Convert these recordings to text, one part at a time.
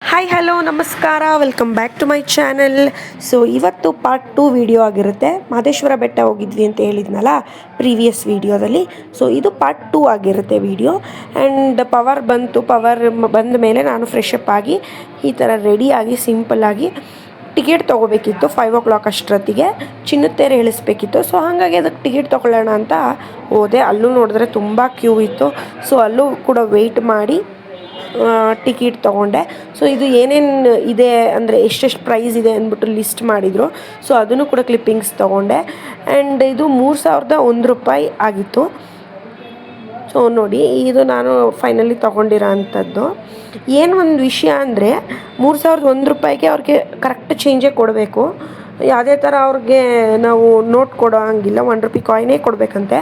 Hi hello ನಮಸ್ಕಾರ, welcome back to my channel. So ಇವತ್ತು part 2 video ಆಗಿರುತ್ತೆ. ಮಹದೇಶ್ವರ ಬೆಟ್ಟ ಹೋಗಿದ್ವಿ ಅಂತ ಹೇಳಿದ್ನಲ್ಲ ಪ್ರೀವಿಯಸ್ ವಿಡಿಯೋದಲ್ಲಿ. ಸೊ ಇದು ಪಾರ್ಟ್ 2 ಆಗಿರುತ್ತೆ ವಿಡಿಯೋ. ಆ್ಯಂಡ್ ಪವರ್ ಬಂದ ಮೇಲೆ ನಾನು ಫ್ರೆಶ್ ಅಪ್ ಆಗಿ ಈ ಥರ ರೆಡಿಯಾಗಿ ಸಿಂಪಲ್ಲಾಗಿ ಟಿಕೆಟ್ ತೊಗೋಬೇಕಿತ್ತು. 5 o'clock ಅಷ್ಟೊತ್ತಿಗೆ ಚಿನ್ನದ ತೇರು ಇಳಿಸ್ಬೇಕಿತ್ತು. ಸೊ ಹಾಗಾಗಿ ಅದಕ್ಕೆ ಟಿಕೆಟ್ ತೊಗೊಳ್ಳೋಣ ಅಂತ ಹೋದೆ. ಅಲ್ಲೂ ನೋಡಿದ್ರೆ ತುಂಬ ಕ್ಯೂ ಇತ್ತು. ಸೊ ಅಲ್ಲೂ ಕೂಡ ವೆಯ್ಟ್ ಮಾಡಿ ಟಿಕೆಟ್ ತೊಗೊಂಡೆ. ಸೊ ಇದು ಏನೇನು ಇದೆ ಅಂದರೆ ಎಷ್ಟೆಷ್ಟು ಪ್ರೈಸ್ ಇದೆ ಅಂದ್ಬಿಟ್ಟು ಲಿಸ್ಟ್ ಮಾಡಿದರು. ಸೊ ಅದನ್ನು ಕೂಡ ಕ್ಲಿಪ್ಪಿಂಗ್ಸ್ ತೊಗೊಂಡೆ. ಆ್ಯಂಡ್ ಇದು 3001 ರೂಪಾಯಿ ಆಗಿತ್ತು. ಸೊ ನೋಡಿ, ಇದು ನಾನು ಫೈನಲಿ ತೊಗೊಂಡಿರೋ ಅಂಥದ್ದು. ಏನು ಒಂದು ವಿಷಯ ಅಂದರೆ 3001 ರೂಪಾಯಿಗೆ ಅವ್ರಿಗೆ ಕರೆಕ್ಟ್ ಚೇಂಜೇ ಕೊಡಬೇಕು. ಯಾವುದೇ ಥರ ಅವ್ರಿಗೆ ನಾವು ನೋಟ್ ಕೊಡೋ ಹಂಗಿಲ್ಲ. 1 ರೂಪಾಯಿ ಕಾಯಿನೇ ಕೊಡಬೇಕಂತೆ.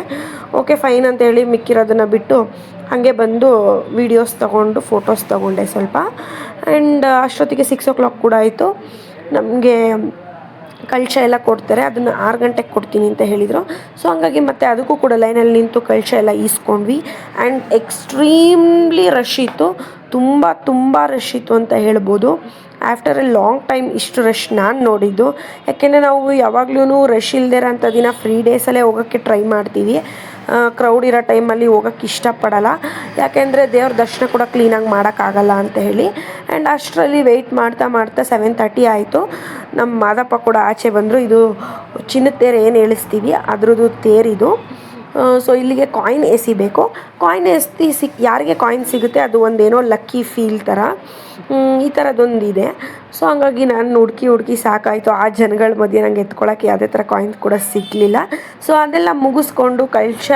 ಓಕೆ ಫೈನ್ ಅಂತೇಳಿ ಮಿಕ್ಕಿರೋದನ್ನು ಬಿಟ್ಟು ಹಾಗೆ ಬಂದು ವೀಡಿಯೋಸ್ ತೊಗೊಂಡು ಫೋಟೋಸ್ ತೊಗೊಂಡೆ ಸ್ವಲ್ಪ. ಆ್ಯಂಡ್ ಅಷ್ಟೊತ್ತಿಗೆ 6 o'clock ಕೂಡ ಆಯಿತು. ನಮಗೆ ಕಳಶ ಎಲ್ಲ ಕೊಡ್ತಾರೆ, ಅದನ್ನು 6 ಗಂಟೆಗೆ ಕೊಡ್ತೀನಿ ಅಂತ ಹೇಳಿದರು. ಸೊ ಹಂಗಾಗಿ ಮತ್ತೆ ಅದಕ್ಕೂ ಕೂಡ ಲೈನಲ್ಲಿ ನಿಂತು ಕಳಶ ಎಲ್ಲ ಈಸ್ಕೊಂಡ್ವಿ. ಆ್ಯಂಡ್ ಎಕ್ಸ್ಟ್ರೀಮ್ಲಿ ರಶ್ ಇತ್ತು, ತುಂಬ ರಶ್ ಇತ್ತು ಅಂತ ಹೇಳ್ಬೋದು. ಆಫ್ಟರ್ ಎ ಲಾಂಗ್ ಟೈಮ್ ಇಷ್ಟು ರಶ್ ನಾನು ನೋಡಿದ್ದು. ಯಾಕೆಂದರೆ ನಾವು ಯಾವಾಗ್ಲೂ ರಶ್ ಇಲ್ದಿರೋ ಅಂಥ ದಿನ ಫ್ರೀ ಡೇಸಲ್ಲೇ ಹೋಗೋಕ್ಕೆ ಟ್ರೈ ಮಾಡ್ತೀವಿ. ಕ್ರೌಡ್ ಇರೋ ಟೈಮಲ್ಲಿ ಹೋಗೋಕ್ಕೆ ಇಷ್ಟಪಡಲ್ಲ, ಯಾಕೆಂದರೆ ದೇವ್ರ ದರ್ಶನ ಕೂಡ ಕ್ಲೀನಾಗಿ ಮಾಡೋಕ್ಕಾಗಲ್ಲ ಅಂತ ಹೇಳಿ. ಆ್ಯಂಡ್ ಅಷ್ಟರಲ್ಲಿ ವೆಯ್ಟ್ ಮಾಡ್ತಾ 7:30 ಆಯಿತು. ನಮ್ಮ ಮಾದಪ್ಪ ಕೂಡ ಆಚೆ ಬಂದರು. ಇದು ಚಿನ್ನದ ತೇರು ಏನು ಎಳಿಸ್ತೀವಿ ಅದ್ರದ್ದು ತೇರಿದು. ಸೊ ಇಲ್ಲಿಗೆ ಕಾಯಿನ್ ಎಸಿಬೇಕು. ಕಾಯಿನ್ ಎಸ್ದು ಯಾರಿಗೆ ಕಾಯಿನ್ ಸಿಗುತ್ತೆ ಅದು ಒಂದೇನೋ ಲಕ್ಕಿ ಫೀಲ್ ಥರ ಈ ಥರದ್ದೊಂದಿದೆ. ಸೊ ಹಂಗಾಗಿ ನಾನು ಹುಡುಕಿ ಸಾಕಾಯಿತು. ಆ ಜನಗಳ ಮಧ್ಯೆ ನಂಗೆ ಎತ್ಕೊಳ್ಳೋಕ್ಕೆ ಯಾವುದೇ ಥರ ಕಾಯಿನ್ ಕೂಡ ಸಿಗಲಿಲ್ಲ. ಸೊ ಅದೆಲ್ಲ ಮುಗಿಸ್ಕೊಂಡು ಕಳಶ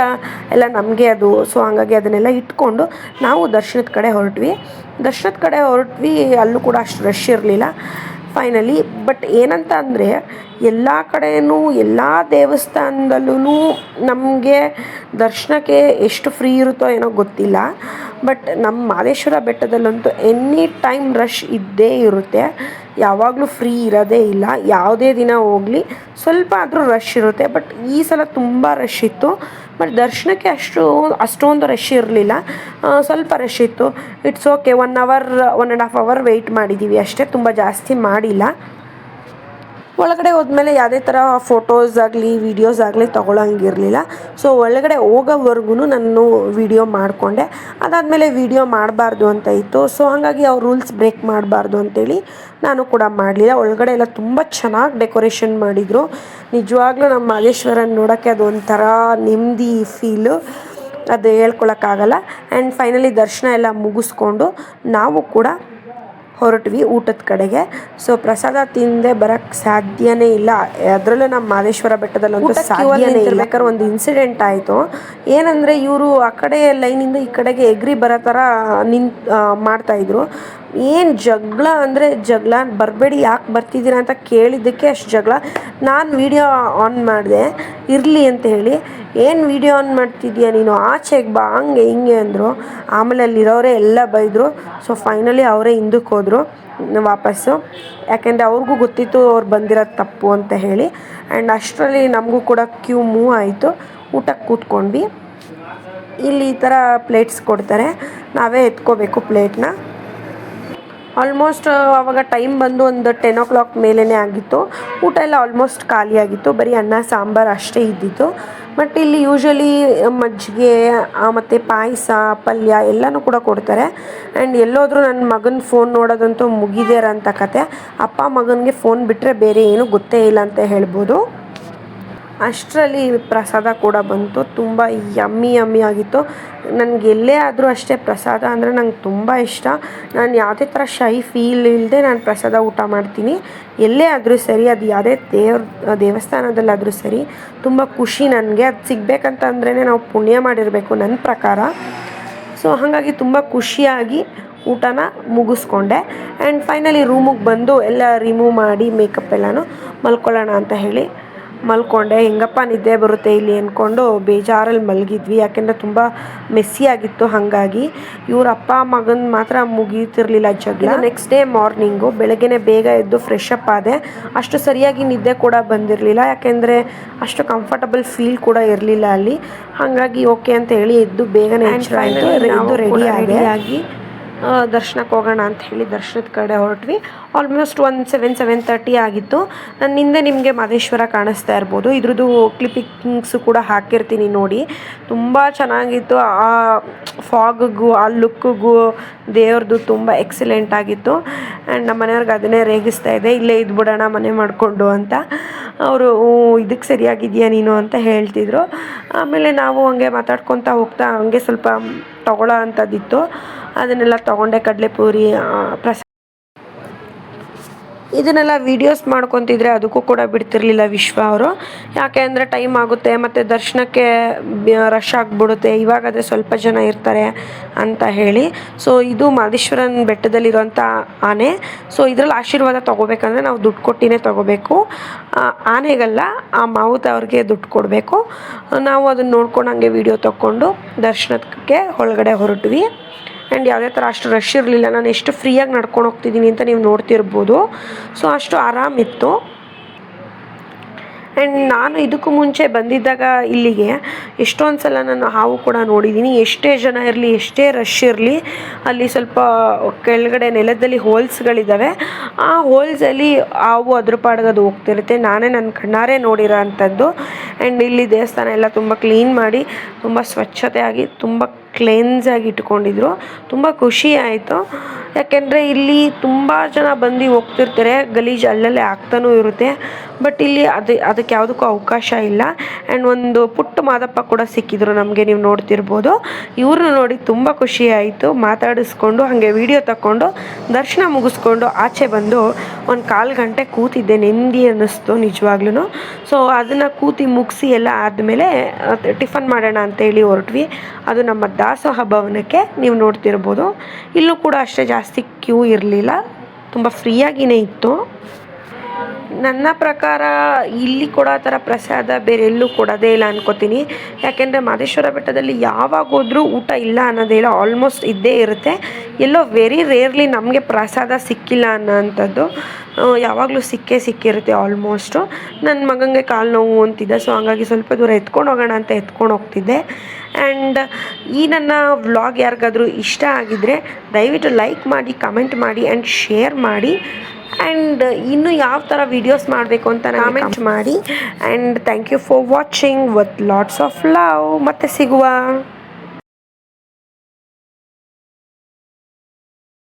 ಎಲ್ಲ ನಮಗೆ ಅದು. ಸೊ ಹಂಗಾಗಿ ಅದನ್ನೆಲ್ಲ ಇಟ್ಕೊಂಡು ನಾವು ದರ್ಶನದ ಕಡೆ ಹೊರಟ್ವಿ. ಅಲ್ಲೂ ಕೂಡ ಅಷ್ಟು ರಶ್ ಇರಲಿಲ್ಲ ಫೈನಲಿ. ಬಟ್ ಏನಂತ ಅಂದರೆ ಎಲ್ಲ ಕಡೆಯೂ ಎಲ್ಲ ದೇವಸ್ಥಾನದಲ್ಲೂ ನಮಗೆ ದರ್ಶನಕ್ಕೆ ಎಷ್ಟು ಫ್ರೀ ಇರುತ್ತೋ ಏನೋ ಗೊತ್ತಿಲ್ಲ. ಬಟ್ ನಮ್ಮ ಮಹದೇಶ್ವರ ಬೆಟ್ಟದಲ್ಲಂತೂ ಎನಿ ಟೈಮ್ ರಶ್ ಇದ್ದೇ ಇರುತ್ತೆ, ಯಾವಾಗಲೂ ಫ್ರೀ ಇರೋದೇ ಇಲ್ಲ. ಯಾವುದೇ ದಿನ ಹೋಗಲಿ ಸ್ವಲ್ಪ ಆದರೂ ರಶ್ ಇರುತ್ತೆ. ಬಟ್ ಈ ಸಲ ತುಂಬ ರಶ್ ಇತ್ತು. ಬಟ್ ದರ್ಶನಕ್ಕೆ ಅಷ್ಟೊಂದು ರಶ್ ಇರಲಿಲ್ಲ, ಸ್ವಲ್ಪ ರಶ್ ಇತ್ತು. It's okay. 1 hour 1.5 hour wait ಮಾಡಿದ್ದೀವಿ ಅಷ್ಟೇ, ತುಂಬ ಜಾಸ್ತಿ ಮಾಡಿಲ್ಲ. ಒಳಗಡೆ ಹೋದ್ಮೇಲೆ ಯಾವುದೇ ಥರ ಫೋಟೋಸ್ ಆಗಲಿ ವೀಡಿಯೋಸ್ ಆಗಲಿ ತೊಗೊಳಂಗಿರಲಿಲ್ಲ. ಸೊ ಒಳಗಡೆ ಹೋಗೋವರೆಗೂ ನಾನು ವೀಡಿಯೋ ಮಾಡಿಕೊಂಡೆ. ಅದಾದಮೇಲೆ ವೀಡಿಯೋ ಮಾಡಬಾರ್ದು ಅಂತ ಇತ್ತು. ಸೊ ಹಾಗಾಗಿ ಅವ್ರು ರೂಲ್ಸ್ ಬ್ರೇಕ್ ಮಾಡಬಾರ್ದು ಅಂತೇಳಿ ನಾನು ಕೂಡ ಮಾಡಲಿಲ್ಲ. ಒಳಗಡೆ ಎಲ್ಲ ತುಂಬ ಚೆನ್ನಾಗಿ ಡೆಕೋರೇಷನ್ ಮಾಡಿದರು. ನಿಜವಾಗ್ಲೂ ನಮ್ಮ ಮಹದೇಶ್ವರನ ನೋಡೋಕ್ಕೆ ಅದು ಒಂಥರ ನೆಮ್ಮದಿ ಫೀಲು, ಅದು ಹೇಳ್ಕೊಳಕ್ಕಾಗಲ್ಲ. ಆ್ಯಂಡ್ ಫೈನಲಿ ದರ್ಶನ ಎಲ್ಲ ಮುಗಿಸ್ಕೊಂಡು ನಾವು ಕೂಡ ಹೊರಟ್ವಿ ಊಟದ ಕಡೆಗೆ. ಸೊ ಪ್ರಸಾದ ತಿಂದೆ ಬರೋಕ್ಕೆ ಸಾಧ್ಯನೇ ಇಲ್ಲ. ಅದರಲ್ಲೂ ನಮ್ಮ ಮಹದೇಶ್ವರ ಬೆಟ್ಟದಲ್ಲಂತೂ ಸಾಧ್ಯನೇ ಇಲ್ಲ. ಬೇಕಾದ್ರೆ ಒಂದು ಇನ್ಸಿಡೆಂಟ್ ಆಯಿತು. ಏನಂದರೆ ಇವರು ಆ ಕಡೆ ಲೈನಿಂದ ಈ ಕಡೆಗೆ ಎಗ್ರಿ ಬರೋ ಥರ ಮಾಡ್ತಾಯಿದ್ರು. ಏನು ಜಗಳ ಅಂದರೆ ಜಗಳ, ಬರಬೇಡಿ ಯಾಕೆ ಬರ್ತಿದ್ದೀರಾ ಅಂತ ಕೇಳಿದ್ದಕ್ಕೆ ಅಷ್ಟು ಜಗಳ. ನಾನು ವೀಡಿಯೋ ಆನ್ ಮಾಡಿದೆ ಇರಲಿ ಅಂತ ಹೇಳಿ. ಏನು ವೀಡಿಯೋ ಆನ್ ಮಾಡ್ತಿದ್ಯಾ ನೀನು, ಆಚೆಗೆ ಬಾ, ಹಂಗೆ ಹಿಂಗೆ ಅಂದರು. ಆಮೇಲೆ ಅಲ್ಲಿರೋರೇ ಎಲ್ಲ ಬೈದರು. ಸೊ ಫೈನಲಿ ಅವರೇ ಹಿಂದಕ್ಕೆ ಹೋದರು ವಾಪಸ್ಸು, ಯಾಕೆಂದರೆ ಅವ್ರಿಗೂ ಗೊತ್ತಿತ್ತು ಅವ್ರು ಬಂದಿರೋದು ತಪ್ಪು ಅಂತ ಹೇಳಿ. ಆ್ಯಂಡ್ ಅಷ್ಟರಲ್ಲಿ ನಮಗೂ ಕೂಡ ಕ್ಯೂ ಮೂವ್ ಆಯಿತು. ಊಟಕ್ಕೆ ಕೂತ್ಕೊಂಡ್ವಿ. ಇಲ್ಲಿ ಈ ಥರ ಪ್ಲೇಟ್ಸ್ ಕೊಡ್ತಾರೆ, ನಾವೇ ಎತ್ಕೋಬೇಕು ಪ್ಲೇಟ್ನ. ಆಲ್ಮೋಸ್ಟ್ ಆವಾಗ ಟೈಮ್ ಬಂದು ಒಂದು 10 o'clock ಮೇಲೇ ಆಗಿತ್ತು. ಊಟ ಎಲ್ಲ ಆಲ್ಮೋಸ್ಟ್ ಖಾಲಿಯಾಗಿತ್ತು. ಬರೀ ಅನ್ನ ಸಾಂಬಾರು ಅಷ್ಟೇ ಇದ್ದಿತ್ತು. ಬಟ್ ಇಲ್ಲಿ ಯೂಶ್ವಲಿ ಮಜ್ಜಿಗೆ ಮತ್ತು ಪಾಯಸ ಪಲ್ಯ ಎಲ್ಲನೂ ಕೂಡ ಕೊಡ್ತಾರೆ. ಆ್ಯಂಡ್ ಎಲ್ಲೋದ್ರೂ ನನ್ನ ಮಗನ ಫೋನ್ ನೋಡೋದಂತೂ ಮುಗಿದೇರ ಅಂತ ಕತೆ. ಅಪ್ಪ ಮಗನಿಗೆ ಫೋನ್ ಬಿಟ್ಟರೆ ಬೇರೆ ಏನೂ ಗೊತ್ತೇ ಇಲ್ಲ ಅಂತ ಹೇಳ್ಬೋದು. ಅಷ್ಟರಲ್ಲಿ ಪ್ರಸಾದ ಕೂಡ ಬಂತು. ತುಂಬ ಯಮ್ಮಿ ಆಗಿತ್ತು. ನನಗೆ ಎಲ್ಲೇ ಆದರೂ ಅಷ್ಟೇ ಪ್ರಸಾದ ಅಂದರೆ ನಂಗೆ ತುಂಬ ಇಷ್ಟ. ನಾನು ಯಾವುದೇ ಥರ ಶೈ ಫೀಲ್ ಇಲ್ಲದೆ ನಾನು ಪ್ರಸಾದ ಊಟ ಮಾಡ್ತೀನಿ. ಎಲ್ಲೇ ಆದರೂ ಸರಿ, ಅದು ಯಾವುದೇ ದೇವಸ್ಥಾನದಲ್ಲಾದರೂ ಸರಿ, ತುಂಬ ಖುಷಿ ನನಗೆ. ಅದು ಸಿಗಬೇಕಂತಂದ್ರೇ ನಾವು ಪುಣ್ಯ ಮಾಡಿರಬೇಕು ನನ್ನ ಪ್ರಕಾರ. ಸೊ ಹಾಗಾಗಿ ತುಂಬ ಖುಷಿಯಾಗಿ ಊಟನ ಮುಗಿಸ್ಕೊಂಡೆ. ಆ್ಯಂಡ್ ಫೈನಲಿ ರೂಮಿಗೆ ಬಂದು ಎಲ್ಲ ರಿಮೂವ್ ಮಾಡಿ ಮೇಕಪ್ ಎಲ್ಲನೂ ಮಲ್ಕೊಳ್ಳೋಣ ಅಂತ ಹೇಳಿ ಮಲ್ಕೊಂಡೆ. ಹೆಂಗಪ್ಪ ನಿದ್ದೆ ಬರುತ್ತೆ ಇಲ್ಲಿ ಅಂದ್ಕೊಂಡು ಬೇಜಾರಲ್ಲಿ ಮಲಗಿದ್ವಿ. ಯಾಕೆಂದರೆ ತುಂಬ ಮೆಸ್ಸಿ ಆಗಿತ್ತು. ಹಾಗಾಗಿ ಇವ್ರ ಅಪ್ಪ ಮಗನ ಮಾತ್ರ ಮುಗೀತಿರ್ಲಿಲ್ಲ ಜಗಳ. ನೆಕ್ಸ್ಟ್ ಡೇ ಮಾರ್ನಿಂಗು ಬೆಳಗ್ಗೆನೇ ಬೇಗ ಎದ್ದು ಫ್ರೆಶ್ ಅಪ್ ಆದೆ. ಅಷ್ಟು ಸರಿಯಾಗಿ ನಿದ್ದೆ ಕೂಡ ಬಂದಿರಲಿಲ್ಲ, ಯಾಕೆಂದರೆ ಅಷ್ಟು ಕಂಫರ್ಟಬಲ್ ಫೀಲ್ ಕೂಡ ಇರಲಿಲ್ಲ ಅಲ್ಲಿ. ಹಾಗಾಗಿ ಓಕೆ ಅಂತ ಹೇಳಿ ಎದ್ದು ಬೇಗನೆ ಎಚ್ಚರ ಆಯಿತು. ರೆಡಿಯಾಗಿ ದರ್ಶನಕ್ಕೆ ಹೋಗೋಣ ಅಂತ ಹೇಳಿ ದರ್ಶನದ ಕಡೆ ಹೊರಟ್ವಿ. ಆಲ್ಮೋಸ್ಟ್ ಒಂದು 7-7:30 ಆಗಿತ್ತು. ನನ್ನಿಂದ ನಿಮಗೆ ಮಹದೇಶ್ವರ ಕಾಣಿಸ್ತಾ ಇರ್ಬೋದು. ಇದ್ರದ್ದು ಕ್ಲಿಪ್ಪಿಂಗ್ಸು ಕೂಡ ಹಾಕಿರ್ತೀನಿ ನೋಡಿ. ತುಂಬ ಚೆನ್ನಾಗಿತ್ತು. ಆ ಫಾಗಿಗೂ ಆ ಲುಕ್ಕಿಗೂ ದೇವ್ರದ್ದು ತುಂಬ ಎಕ್ಸಲೆಂಟ್ ಆಗಿತ್ತು. ಆ್ಯಂಡ್ ನಮ್ಮ ಮನೆಯವ್ರಿಗೆ ಅದನ್ನೇ ರೇಗಿಸ್ತಾ ಇದೆ, ಇಲ್ಲೇ ಇದ್ಬಿಡೋಣ ಮನೆ ಮಾಡಿಕೊಂಡು ಅಂತ. ಅವರು ಇದಕ್ಕೆ ಸರಿಯಾಗಿದೆಯಾ ನೀನು ಅಂತ ಹೇಳ್ತಿದ್ರು. ಆಮೇಲೆ ನಾವು ಹಂಗೆ ಮಾತಾಡ್ಕೊತಾ ಹೋಗ್ತಾ ಹಂಗೆ ಸ್ವಲ್ಪ ತೊಗೊಳ್ಳೋ ಅಂಥದ್ದಿತ್ತು, ಅದನ್ನೆಲ್ಲ ತೊಗೊಂಡೆ. ಕಡಲೆಪೂರಿ, ಇದನ್ನೆಲ್ಲ ವೀಡಿಯೋಸ್ ಮಾಡ್ಕೊತಿದ್ರೆ ಅದಕ್ಕೂ ಕೂಡ ಬಿಡ್ತಿರ್ಲಿಲ್ಲ ವಿಶ್ವ ಅವರು. ಯಾಕೆ ಅಂದರೆ ಟೈಮ್ ಆಗುತ್ತೆ ಮತ್ತು ದರ್ಶನಕ್ಕೆ ರಶ್ ಆಗಿಬಿಡುತ್ತೆ, ಇವಾಗಾದರೆ ಸ್ವಲ್ಪ ಜನ ಇರ್ತಾರೆ ಅಂತ ಹೇಳಿ. ಸೊ ಇದು ಮಹದೇಶ್ವರನ ಬೆಟ್ಟದಲ್ಲಿರೋಂಥ ಆನೆ. ಸೊ ಇದರಲ್ಲಿ ಆಶೀರ್ವಾದ ತೊಗೋಬೇಕಂದ್ರೆ ನಾವು ದುಡ್ಡು ಕೊಟ್ಟಿನೇ ತೊಗೋಬೇಕು. ಆನೆಗಲ್ಲ, ಆ ಮಾವುತ ಅವ್ರಿಗೆ ದುಡ್ಡು ಕೊಡಬೇಕು. ನಾವು ಅದನ್ನು ನೋಡ್ಕೊಂಡು ಹಂಗೆ ವೀಡಿಯೋ ತೊಗೊಂಡು ದರ್ಶನಕ್ಕೆ ಒಳಗಡೆ ಹೊರಟ್ವಿ. ಆ್ಯಂಡ್ ಯಾವುದೇ ಥರ ಅಷ್ಟು ರಶ್ ಇರಲಿಲ್ಲ. ನಾನು ಎಷ್ಟು ಫ್ರೀಯಾಗಿ ನಡ್ಕೊಂಡು ಹೋಗ್ತಿದ್ದೀನಿ ಅಂತ ನೀವು ನೋಡ್ತಿರ್ಬೋದು. ಸೊ ಅಷ್ಟು ಆರಾಮಿತ್ತು. ಆ್ಯಂಡ್ ನಾನು ಇದಕ್ಕೂ ಮುಂಚೆ ಬಂದಿದ್ದಾಗ ಇಲ್ಲಿಗೆ ಎಷ್ಟೊಂದು ಸಲ ನಾನು ಹಾವು ಕೂಡ ನೋಡಿದ್ದೀನಿ. ಎಷ್ಟೇ ಜನ ಇರಲಿ, ಎಷ್ಟೇ ರಶ್ ಇರಲಿ, ಅಲ್ಲಿ ಸ್ವಲ್ಪ ಕೆಳಗಡೆ ನೆಲದಲ್ಲಿ ಹೋಲ್ಸ್ಗಳಿದ್ದಾವೆ. ಆ ಹೋಲ್ಸಲ್ಲಿ ಹಾವು ಅದ್ರ ಪಾಡಿಗೆ ಅದು ಹೋಗ್ತಿರುತ್ತೆ. ನಾನೇ ನನ್ನ ಕಣ್ಣಾರೆ ನೋಡಿರೋ ಅಂಥದ್ದು. ಆ್ಯಂಡ್ ಇಲ್ಲಿ ದೇವಸ್ಥಾನ ಎಲ್ಲ ತುಂಬ ಕ್ಲೀನ್ ಮಾಡಿ, ತುಂಬ ಸ್ವಚ್ಛತೆಯಾಗಿ, ತುಂಬ ಕ್ಲೆನ್ಸಾಗಿ ಇಟ್ಕೊಂಡಿದ್ರು. ತುಂಬ ಖುಷಿ ಆಯಿತು. ಯಾಕೆಂದರೆ ಇಲ್ಲಿ ತುಂಬ ಜನ ಬಂದು ಹೋಗ್ತಿರ್ತಾರೆ, ಗಲೀಜು ಅಲ್ಲಲ್ಲೇ ಆಗ್ತಾನೂ ಇರುತ್ತೆ. ಬಟ್ ಇಲ್ಲಿ ಅದಕ್ಕೆ ಯಾವುದಕ್ಕೂ ಅವಕಾಶ ಇಲ್ಲ. ಆ್ಯಂಡ್ ಒಂದು ಪುಟ್ಟ ಮಾದಪ್ಪ ಕೂಡ ಸಿಕ್ಕಿದ್ರು ನಮಗೆ, ನೀವು ನೋಡ್ತಿರ್ಬೋದು. ಇವ್ರನ್ನ ನೋಡಿ ತುಂಬ ಖುಷಿ ಆಯಿತು. ಮಾತಾಡಿಸ್ಕೊಂಡು ಹಾಗೆ ವೀಡಿಯೋ ತಗೊಂಡು ದರ್ಶನ ಮುಗಿಸ್ಕೊಂಡು ಆಚೆ ಬಂದು ಒಂದು 1/4 ಗಂಟೆ ಕೂತಿದ್ದೆ. ನೆಮ್ಮದಿ ಅನ್ನಿಸ್ತು ನಿಜವಾಗ್ಲೂ. ಸೊ ಅದನ್ನು ಕೂತಿ ಮುಗಿಸಿ ಎಲ್ಲ ಆದಮೇಲೆ ಟಿಫನ್ ಮಾಡೋಣ ಅಂತೇಳಿ ಹೊರಟ್ವಿ. ಅದು ನಮ್ಮ ದಾಸೋಹ ಭವನಕ್ಕೆ, ನೀವು ನೋಡ್ತಿರ್ಬೋದು. ಇಲ್ಲೂ ಕೂಡ ಅಷ್ಟೇ ಜಾಸ್ತಿ ಕ್ಯೂ ಇರಲಿಲ್ಲ, ತುಂಬ ಫ್ರೀಯಾಗಿಯೇ ಇತ್ತು. ನನ್ನ ಪ್ರಕಾರ ಇಲ್ಲಿ ಕೊಡೋ ಥರ ಪ್ರಸಾದ ಬೇರೆ ಎಲ್ಲೂ ಕೊಡೋದೇ ಇಲ್ಲ ಅನ್ಕೋತೀನಿ. ಯಾಕೆಂದರೆ ಮಹದೇಶ್ವರ ಬೆಟ್ಟದಲ್ಲಿ ಯಾವಾಗ ಹೋದ್ರೂ ಊಟ ಇಲ್ಲ ಅನ್ನೋದೇ ಇಲ್ಲ, ಆಲ್ಮೋಸ್ಟ್ ಇದ್ದೇ ಇರುತ್ತೆ. ಎಲ್ಲೋ ವೆರಿ ರೇರ್ಲಿ ನಮಗೆ ಪ್ರಸಾದ ಸಿಕ್ಕಿಲ್ಲ ಅನ್ನೋಂಥದ್ದು, ಯಾವಾಗಲೂ ಸಿಕ್ಕಿರುತ್ತೆ ಆಲ್ಮೋಸ್ಟು. ನನ್ನ ಮಗನಿಗೆ ಕಾಲು ನೋವು ಅಂತಿದ್ದೆ, ಸೊ ಹಂಗಾಗಿ ಸ್ವಲ್ಪ ದೂರ ಎತ್ಕೊಂಡು ಹೋಗೋಣ ಅಂತ ಎತ್ಕೊಂಡು ಹೋಗ್ತಿದ್ದೆ. ಆ್ಯಂಡ್ ಈ ನನ್ನ ವ್ಲಾಗ್ ಯಾರಿಗಾದರೂ ಇಷ್ಟ ಆಗಿದ್ದರೆ ದಯವಿಟ್ಟು ಲೈಕ್ ಮಾಡಿ, ಕಮೆಂಟ್ ಮಾಡಿ ಆ್ಯಂಡ್ ಶೇರ್ ಮಾಡಿ. ಆ್ಯಂಡ್ ಇನ್ನು ಯಾವ ಥರ ವೀಡಿಯೋಸ್ ಮಾಡಬೇಕು ಅಂತ ಕಮೆಂಟ್ ಮಾಡಿ. And thank you for watching with lots of love. ಮತ್ತೆ ಸಿಗುವ.